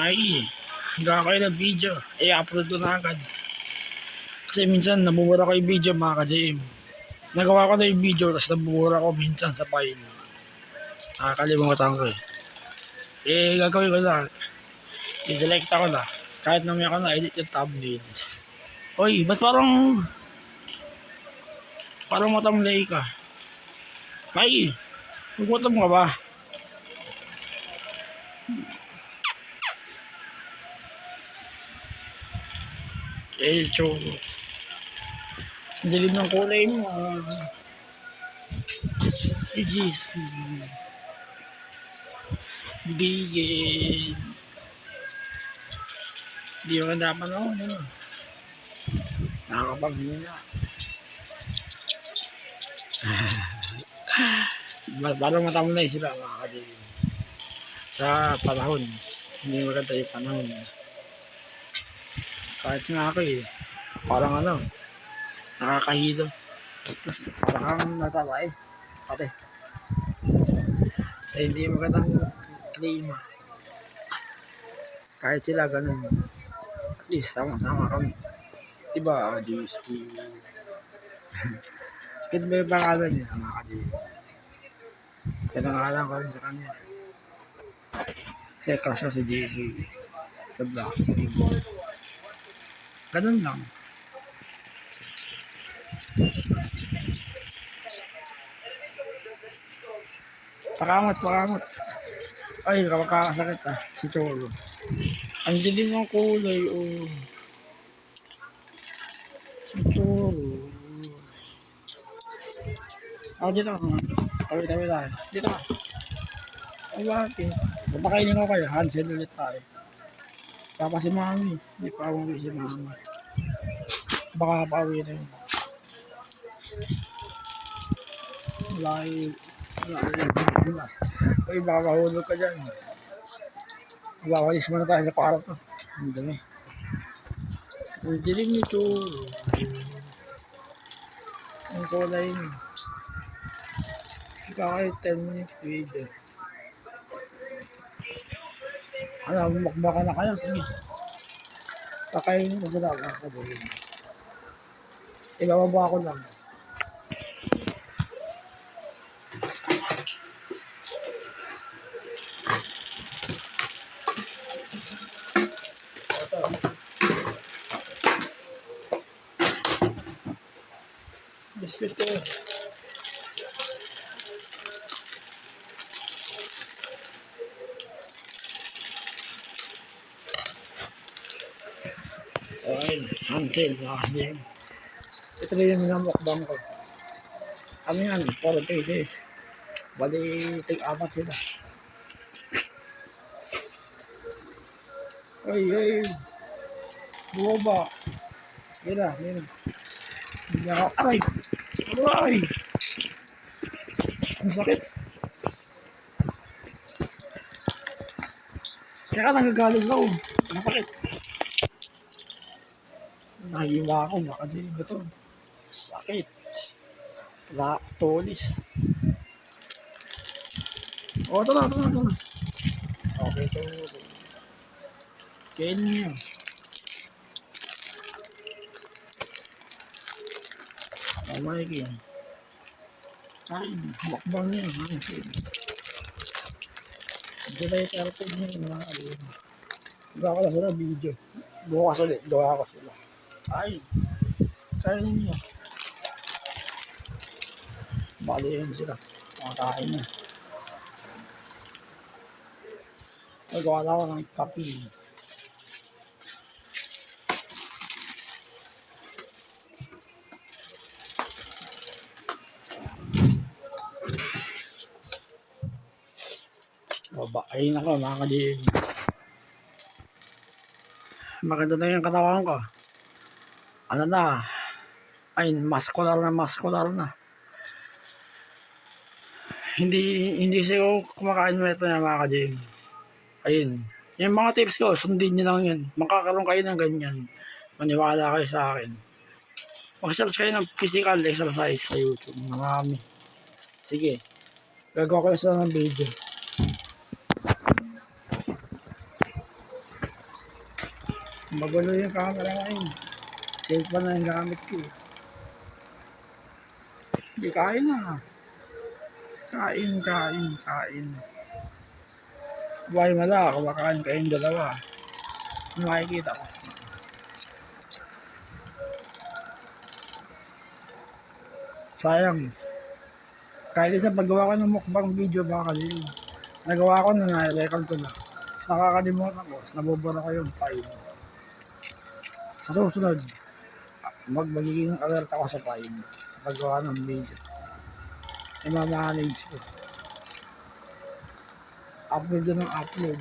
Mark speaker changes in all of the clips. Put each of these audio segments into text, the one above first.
Speaker 1: Ay, gawa kayo ng video. I-upload ko na agad. Kasi minsan nabubura ko yung video mga ka-JM. Nagawa ko na yung video tapos nabubura ko minsan sa file. Nakakalimutan ko eh. Gagawin ko na. I-delete ako na. Kahit namaya ko na edit yung thumbnails. Oy, ba't parang matamlay ka? Ay, gugutom ka ba? Choro. Ang dilim ng kulay mo. Jeez. Bigin. Hindi mo dapat ako. Nakakapaghinga. Parang matamlay sila mga ka-JM. Sa panahon. Hindi maganda yung panahon. Kahit nga ako eh. Parang nakakahilo. Tapos parang natatay. Pati. Sa hindi magandang klima. Kahit sila ganun. At least sama-sama kami. Diba? JSP. Kaya ba yung pangalan niya mga ka-JM? Pinangalan ko rin sa kanya. Kasi kasya si JSP. Sa Black. Ganun lang. Pakamot. Ay, kakasakit si Cholo. Ang dilim ng kulay, oh. Si Cholo. Dito ka. Tawi tayo. Dito ka. Ay, bakit? Papakainin ko kayo. Hansel ulit tayo. Papa si Mami. Hindi pa umuwi si Mama. Baka pauwi na yun. Wala. Uy, baka mahulog ka dyan. Wawalis muna tayo sa kwarto. Ang dami. Ang dilim nito. Ang kulay niyo. Kahit 10 minutes video. Mukbaka na kayo. Sige. Kakainin ko na lang ako doon. Ibababa ko lang. Biscuit ko. Ayun, Hansel, nakakabing. Ito rin yung minamukbang ko. Kami yan, 4 days. Bali, tig-apat sila. Ay. Bumaba. Mira. Hindi ako. Aray! Ang sakit. Kaya nagagaling ako. Ang sakit. Nahiwa ako. Baka dyan ba ito? Sakit. Wala. Tulis. Ito na. Okay, ito. Kainin niyo. Mike yan. Kain. Makbang niya. July 13 niya. Mga alin. Gawa ko na sila video. Bukas ulit. Gawa ko sila. Ay. Kainin niyo. Balihin sila. Makakain niya. Nagawa na ako ng kape. Ayun ako mga ka-JM. Maganda na yung katawan ko. Ano na? Ay, muscular na. Hindi siya kumakain mo ito na mga ka-JM. Ayun. Yung mga tips ko, sundin nyo lang yun. Makakaroon kayo ng ganyan. Maniwala kayo sa akin. Mag-search kayo ng physical exercise sa YouTube. Marami. Sige. Gagawa ko sa ng video. Magulo yung camera ngayon. Cellphone na yung gamit ko eh. Hindi, kain na. Kain. Buhay mala, kumakain kayong dalawa. Makikita ko. Sayang. Kahit isa paggawa ko ng mukbang video baka kasi nagawa ko na na-record ko na. Tapos nakakalimutan ko. Tapos nabubura ko yung file. Sa susunod, magiging alert ako sa file. Sa paggawa ng video. I-manage ko. Upload ng upload.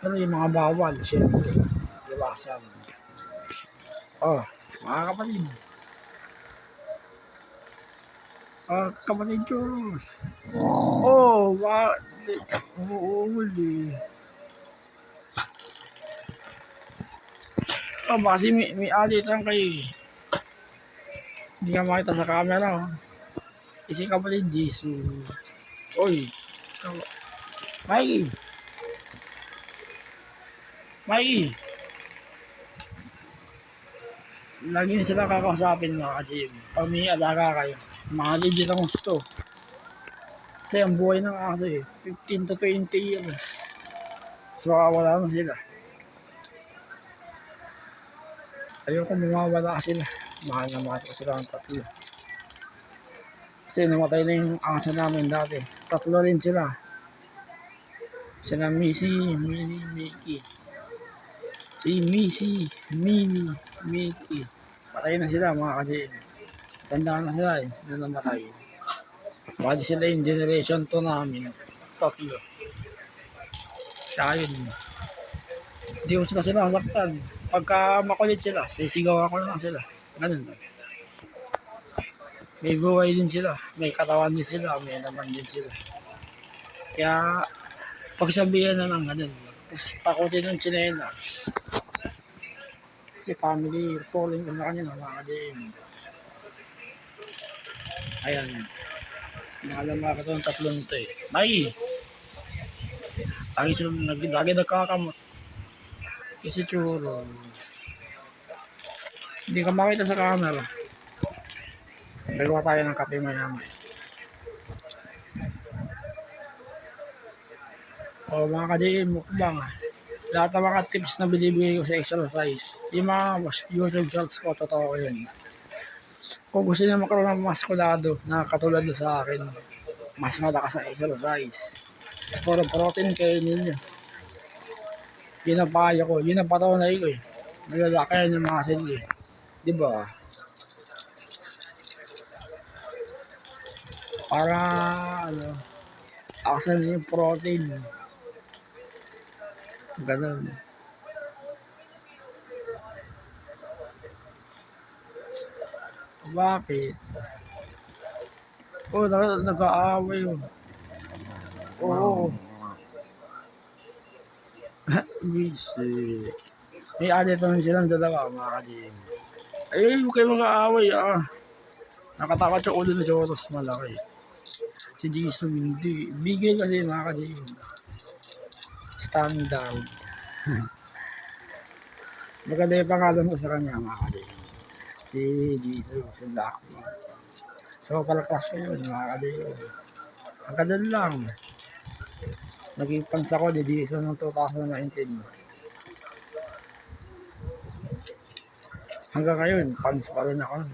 Speaker 1: Pero yung mga bawal, syempre, iwasan. Oh, mga kapatid. Kapatid Diyos. Oh, umuuli. Oh, baka may alit lang kayo. Hindi ka makita sa camera. Isi kapatid Jesus. Oy, Mikey. Lagi na sila kakausapin mga ka-GM. Pag may alaga kayo, mga legit ang gusto. Kasi ang buhay ng aso 15 to 20 years. So wala na sila. Ayoko mawawala sila. Mahal na mahal ko sila ang tatlo. Kasi namatay na yung aso namin dati. Tatlo rin sila. Sila Missy, Minnie, Mickey. Si Missy, Minnie, Mickey. Patay na sila mga ka-GM. Tandaan na sila na namatay. Bali sila yung generation 2 namin. Tatlo. Kaya yun. Hindi ko sila sinasaktan. Pagka makulit sila, sisigaw ako na sila. Ganun lang. May buhay din sila. May katawan din sila. May naman din sila. Kaya pagsabihan na lang ganun. Tapos takutin ng tsinelas. Kasi family calling ko na kanya na mga ka-GM. Ayan. Naalam mga katawang tatlong ito eh. Mikey! Lagi nagkakamot. Kasi churo. Hindi ka makita sa camera. Dalawa tayo ng kape maya may. O mga ka-GM, mukbang. Lahat ng mga tips na binibigay ko sa exercise, yung mga YouTube shorts ko, totoo ko yun. Kung gusto niyo magkaroon ng maskulado na katulad sa akin, mas malakas sa exercise. Puro protein kayo ninyo. Yun ang payo ko. Yun ang patunay ko eh. Nalalakayan yung muscle eh. Diba? Para aksan yung protein. Ganun. Bakit? Oh, nag-aaway yun. Oo. Busy. May alit naman silang dalawa, mga ka-GM. Ay, huwag kayo mag-aaway Nakatakot yung ulo na Joros, malaki. Si Jason, hindi. Bigay kasi, mga ka-GM. Standard. Maganda yung pangalan ko sa kanya, mga ka-GM. Si Jason, si Blacky. So, palakas ko yun, mga ka-GM. Ang kadal lang. Naging pansa ko ni Jason noong 2019. Hanggang ngayon, fans pa rin ako.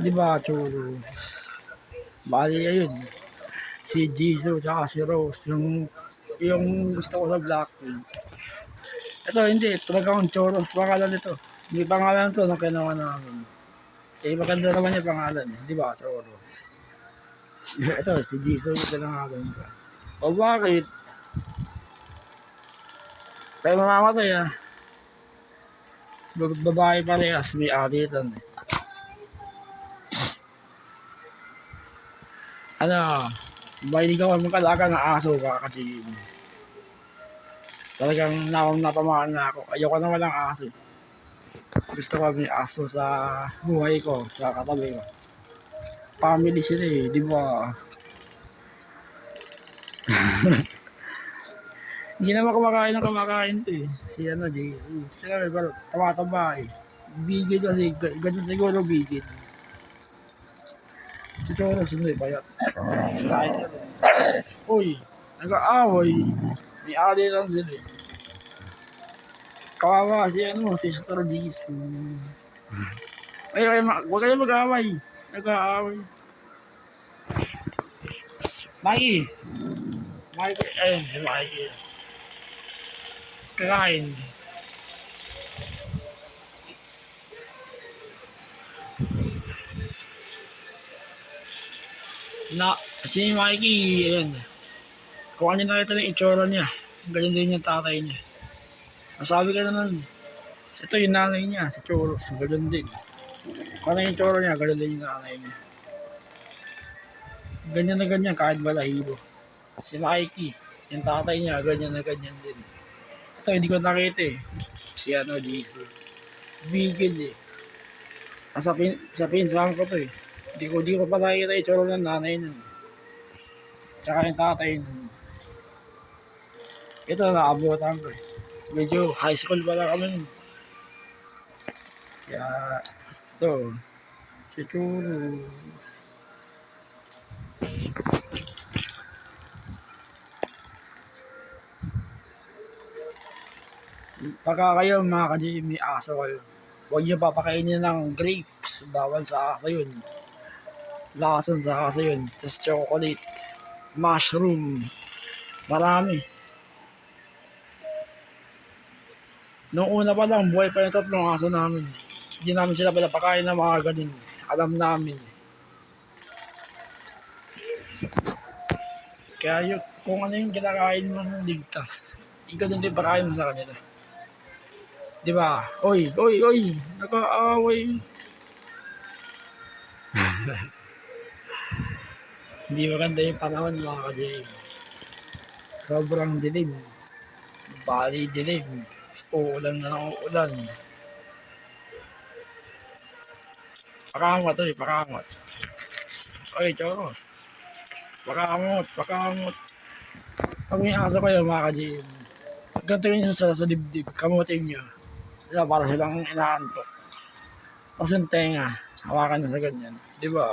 Speaker 1: Di ba, churo? Bali, ayun. Si Jisoo, tsaka si Rose. Yung gusto ko sa Blackpink. Ito, hindi. Talagang choros pangalan nito. May pangalan to nung kinuha namin. Eh, maganda naman yung pangalan. Di ba, choros? Ito, si Jisoo yung pinangalan ko. O bakit? Tayo mamamatay Babae parehas, may aditan eh. Ba hindi ka magkalaga ng aso ka kasi talagang napamaan na ako. Ayoko na walang aso. Gusto ko may aso sa buhay ko, sa katabi ko. Family sila di ba? Hindi naman kumakain to eh. Si ano, Jay. Tsaka may parang tawa-taba eh. Bigid kasi, ganun siguro bigid. Si Choro, sino eh, bayat. Kain na rin. Uy, nag-aaway. May ali lang sila eh. Kawawa si ano, si Sister Jesus. Ay, huwag kayo mag-aaway. Nag-aaway. Mikey. Mikey, ayun, si Mikey. Kakain. Si Mikey, ayun. Kung ano nakita ng itsura niya, ganyan din yung tatay niya. Nasabi ka na nun, ito yung nanay niya, si Choros, ganyan din. Kung ano yung itsura niya, ganyan din yung nanay niya. Ganyan na ganyan, kahit balahibo. Si Mikey, yung tatay niya, ganyan na ganyan din. Ito, hindi ko nakita eh. Si ano, Jesus. Bigil eh. Sa pinsahan ko to eh. Di ko pa nakita yung itsura ng nanay niya. Tsaka yung tatay niya. Ito, naabutan ko eh. Medyo high school pa lang kami. Kaya, ito, si Churo. Pagka kayo mga ka-GM, may aso kayo. Huwag niyo papakainin ng grapes. Bawal sa aso yun. Lason sa aso yun. Tapos chocolate. Mushroom. Marami. Noong una pa lang, buhay pa yung tatlong aso namin. Hindi namin sila pinapakain ng mga ganin. Alam namin. Kaya yun, kung ano yung kinakain mo ng ligtas, ganun din pakain mo sa kanila. Di ba? Oy, nag-aaway. Hindi maganda yung panahon mga ka-GM. Sobrang dilim. Bali dilim. Uulan na ng uulan. Pakangot eh, pakangot. Oy, Choros. Pakangot. Pag may aso kayo mga ka-GM, ganito yun sa dibdib, kamutin nyo. Diba, para silang inaantok. Tapos yung tenga, hawakan nyo sa ganyan. Diba?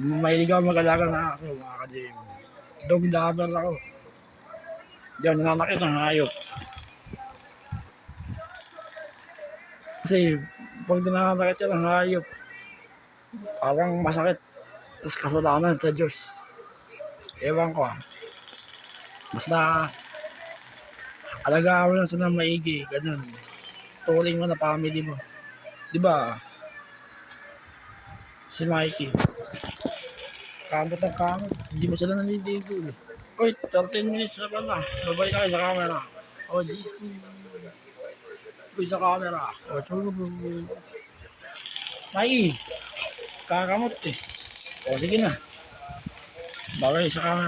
Speaker 1: Mahilig ako mag-alaga na aso mga ka-GM. Dog lover ako. Diyan, nananakit ng hayop. Kasi, pag nananakit siya ng hayop, parang masakit. Tapos kasalanan sa Diyos. Ewan ko ah. Basta, alagaan mo lang sila maigi. Ganun. Turing mo na family mo. Diba? Si Mikey. Kamot ng kamot. Hindi mo sila naniligo eh. Uy, 13 minutes na pala. Babay na kayo sa camera. Oh, jeez. Uy, sa camera. Oh, chulu. Mikey, kakamot eh. O, sige na. Babay sa camera.